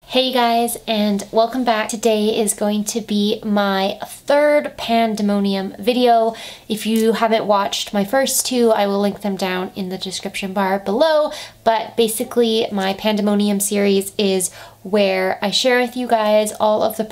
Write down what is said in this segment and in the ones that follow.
Hey guys, and welcome back. Today is going to be my third Pan-demonium video. If you haven't watched my first two, I will link them down in the description bar below. But basically, my Pan-demonium series is where I share with you guys all of the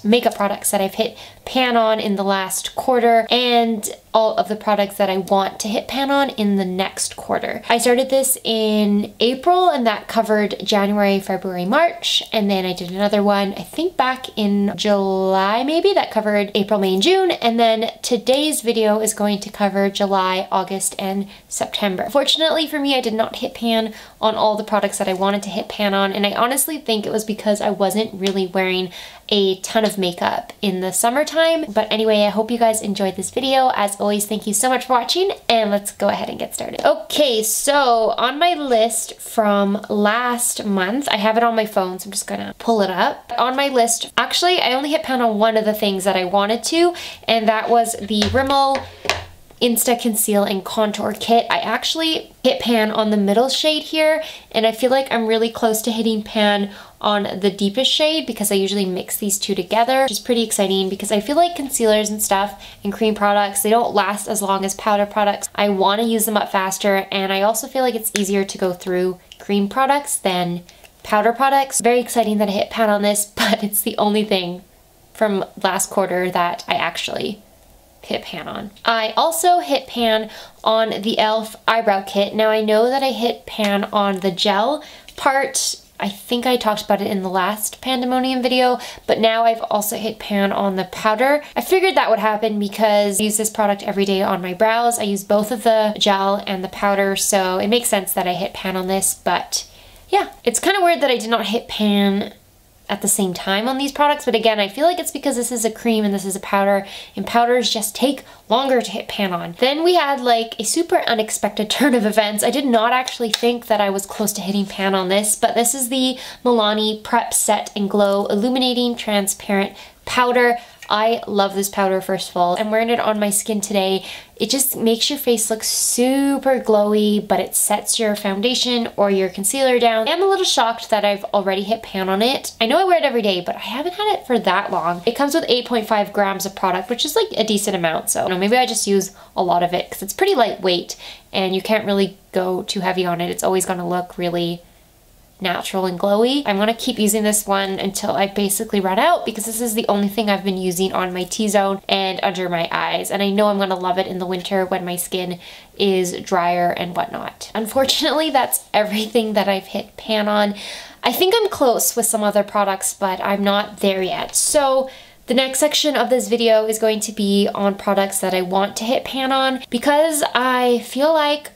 makeup products that I've hit pan on in the last quarter and all of the products that I want to hit pan on in the next quarter. I started this in April and that covered January, February, March, and then I did another one I think back in July maybe that covered April, May, and June, and then today's video is going to cover July, August, and September. Fortunately for me, I did not hit pan on all the products that I wanted to hit pan on, and I honestly think it was because I wasn't really wearing a ton of makeup in the summertime. But anyway, I hope you guys enjoyed this video. As always, thank you so much for watching, and let's go ahead and get started. Okay, so on my list from last month, I have it on my phone, so I'm just gonna pull it up. On my list, actually, I only hit pan on one of the things that I wanted to, and that was the Rimmel Insta Conceal and Contour Kit. I actually hit pan on the middle shade here, and I feel like I'm really close to hitting pan on the deepest shade because I usually mix these two together, which is pretty exciting because I feel like concealers and stuff and cream products, they don't last as long as powder products. I want to use them up faster, and I also feel like it's easier to go through cream products than powder products. Very exciting that I hit pan on this, but it's the only thing from last quarter that I actually hit pan on. I also hit pan on the e.l.f. Eyebrow Kit. Now I know that I hit pan on the gel part. I think I talked about it in the last Pan-demonium video, but now I've also hit pan on the powder. I figured that would happen because I use this product every day on my brows. I use both of the gel and the powder, so it makes sense that I hit pan on this, but yeah. It's kind of weird that I did not hit pan at the same time on these products, but again, I feel like it's because this is a cream and this is a powder, and powders just take longer to hit pan on. Then we had like a super unexpected turn of events. I did not actually think that I was close to hitting pan on this, but this is the Milani Prep Set and Glow Illuminating Transparent Powder. I love this powder, first of all. I'm wearing it on my skin today. It just makes your face look super glowy, but it sets your foundation or your concealer down. I'm a little shocked that I've already hit pan on it. I know I wear it every day, but I haven't had it for that long. It comes with 8.5 grams of product, which is like a decent amount. So maybe I just use a lot of it because it's pretty lightweight and you can't really go too heavy on it. It's always gonna look really natural and glowy. I'm gonna keep using this one until I basically run out because this is the only thing I've been using on my T-zone and under my eyes, and I know I'm gonna love it in the winter when my skin is drier and whatnot. Unfortunately, that's everything that I've hit pan on. I think I'm close with some other products, but I'm not there yet. So the next section of this video is going to be on products that I want to hit pan on because I feel like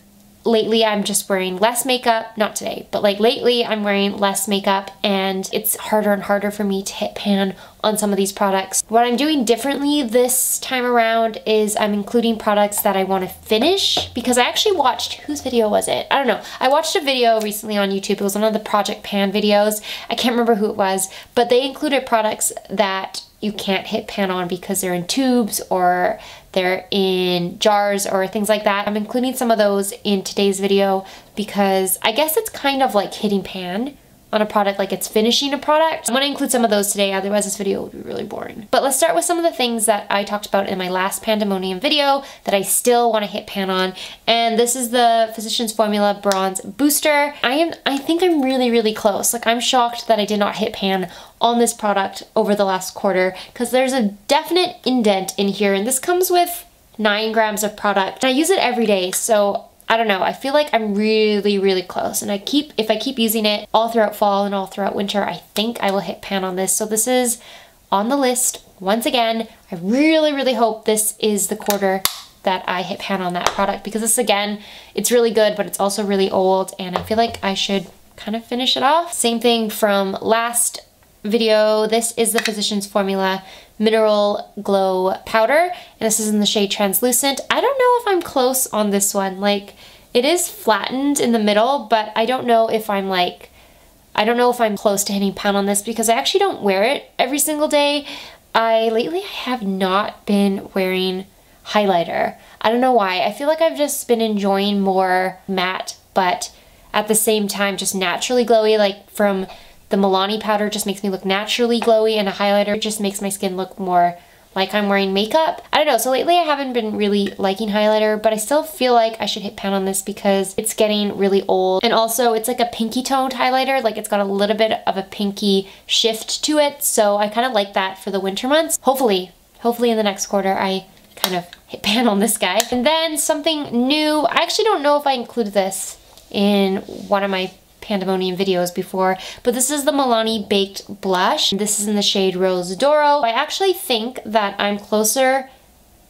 lately I'm just wearing less makeup, not today, but like lately I'm wearing less makeup and it's harder and harder for me to hit pan on some of these products. What I'm doing differently this time around is I'm including products that I want to finish because I actually watched, whose video was it? I don't know. I watched a video recently on YouTube. It was one of the Project Pan videos. I can't remember who it was, but they included products that you can't hit pan on because they're in tubes or they're in jars or things like that. I'm including some of those in today's video because I guess it's kind of like hitting pan on a product, like it's finishing a product. I'm gonna include some of those today, otherwise this video would be really boring. But let's start with some of the things that I talked about in my last Pan-demonium video that I still wanna hit pan on. And this is the Physicians Formula Bronze Booster. I think I'm really, really close. Like I'm shocked that I did not hit pan on this product over the last quarter because there's a definite indent in here, and this comes with 9 grams of product. And I use it every day, so I don't know, I feel like I'm really, really close, and if I keep using it all throughout fall and all throughout winter, I think I will hit pan on this. So this is on the list once again. I really, really hope this is the quarter that I hit pan on that product because this, again, it's really good, but it's also really old, and I feel like I should kind of finish it off. Same thing from last video. This is the Physicians Formula Mineral Glow Powder, and this is in the shade Translucent. I don't know if I'm close on this one. Like, it is flattened in the middle, but I don't know if I'm close to hitting pan on this because I actually don't wear it every single day. Lately I have not been wearing highlighter. I don't know why. I feel like I've just been enjoying more matte, but at the same time just naturally glowy, like from The Milani powder just makes me look naturally glowy, and a highlighter just makes my skin look more like I'm wearing makeup. I don't know, so lately I haven't been really liking highlighter, but I still feel like I should hit pan on this because it's getting really old. And also it's like a pinky toned highlighter, like it's got a little bit of a pinky shift to it, so I kind of like that for the winter months. Hopefully in the next quarter I kind of hit pan on this guy. And then something new, I actually don't know if I included this in one of my Pan-demonium videos before, but this is the Milani Baked Blush. This is in the shade Rose Doro. I actually think that I'm closer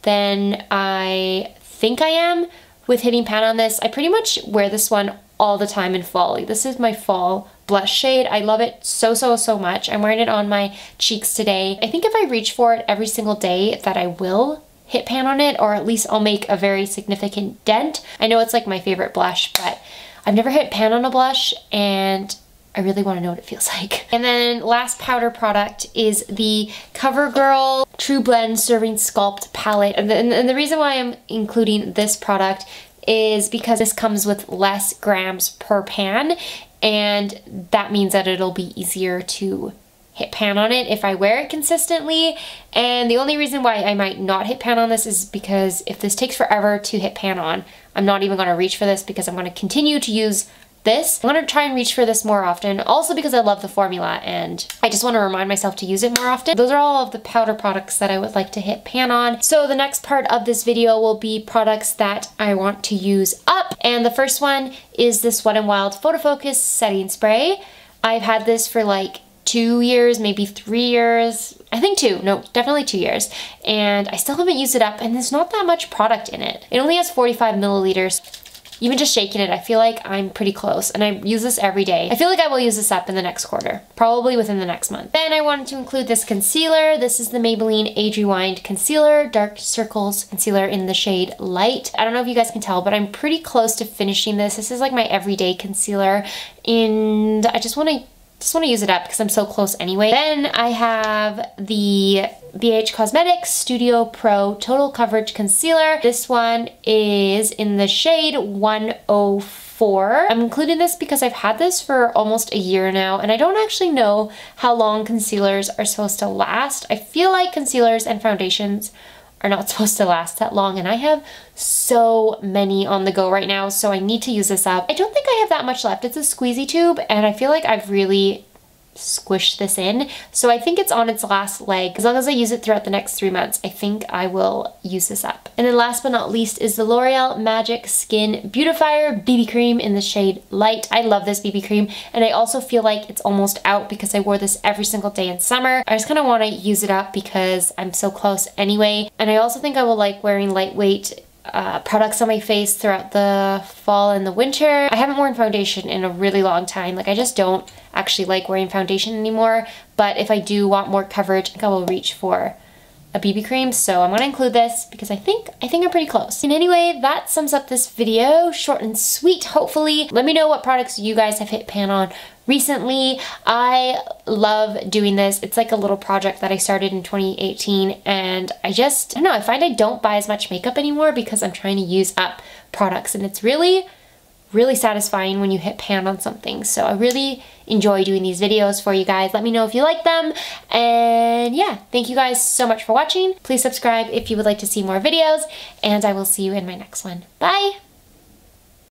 than I think I am with hitting pan on this. I pretty much wear this one all the time in fall. This is my fall blush shade. I love it so much. I'm wearing it on my cheeks today. I think if I reach for it every single day that I will hit pan on it, or at least I'll make a very significant dent. I know it's like my favorite blush, but I've never hit pan on a blush and I really want to know what it feels like. And then last powder product is the CoverGirl True Blend Serving Sculpt Palette. And the reason why I'm including this product is because this comes with less grams per pan, and that means that it'll be easier to hit pan on it if I wear it consistently. And the only reason why I might not hit pan on this is because if this takes forever to hit pan on, I'm not even going to reach for this because I'm going to continue to use this. I'm going to try and reach for this more often, also because I love the formula and I just want to remind myself to use it more often. Those are all of the powder products that I would like to hit pan on. So the next part of this video will be products that I want to use up, and the first one is this Wet n Wild Photofocus Setting Spray. I've had this for like 2 years, maybe 3 years. I think 2, no, definitely 2 years. And I still haven't used it up, and there's not that much product in it. It only has 45 milliliters. Even just shaking it, I feel like I'm pretty close, and I use this every day. I feel like I will use this up in the next quarter, probably within the next month. Then I wanted to include this concealer. This is the Maybelline Age Rewind Concealer, Dark Circles Concealer in the shade Light. I don't know if you guys can tell, but I'm pretty close to finishing this. This is like my everyday concealer, and I just want to use it up because I'm so close anyway. Then I have the BH Cosmetics Studio Pro Total Coverage Concealer. This one is in the shade 104. I'm including this because I've had this for almost a year now, and I don't actually know how long concealers are supposed to last. I feel like concealers and foundations are not supposed to last that long, and I have so many on the go right now, so I need to use this up. I don't think I have that much left. It's a squeezy tube, and I feel like I've really squished this in, so I think it's on its last leg. As long as I use it throughout the next 3 months, I think I will use this up. And then last but not least is the L'Oreal Magic Skin Beautifier BB Cream in the shade Light. I love this BB cream, and I also feel like it's almost out because I wore this every single day in summer. I just kind of want to use it up because I'm so close anyway, and I also think I will like wearing lightweight products on my face throughout the fall and the winter. I haven't worn foundation in a really long time. Like, I just don't actually like wearing foundation anymore, but if I do want more coverage, I think I will reach for a BB cream, so I'm gonna include this because I think I'm pretty close. And anyway, that sums up this video. Short and sweet, hopefully. Let me know what products you guys have hit pan on recently. I love doing this. It's like a little project that I started in 2018, and I don't know, I find I don't buy as much makeup anymore because I'm trying to use up products, and it's really satisfying when you hit pan on something. So I really enjoy doing these videos for you guys. Let me know if you like them. And yeah, thank you guys so much for watching. Please subscribe if you would like to see more videos, and I will see you in my next one. Bye!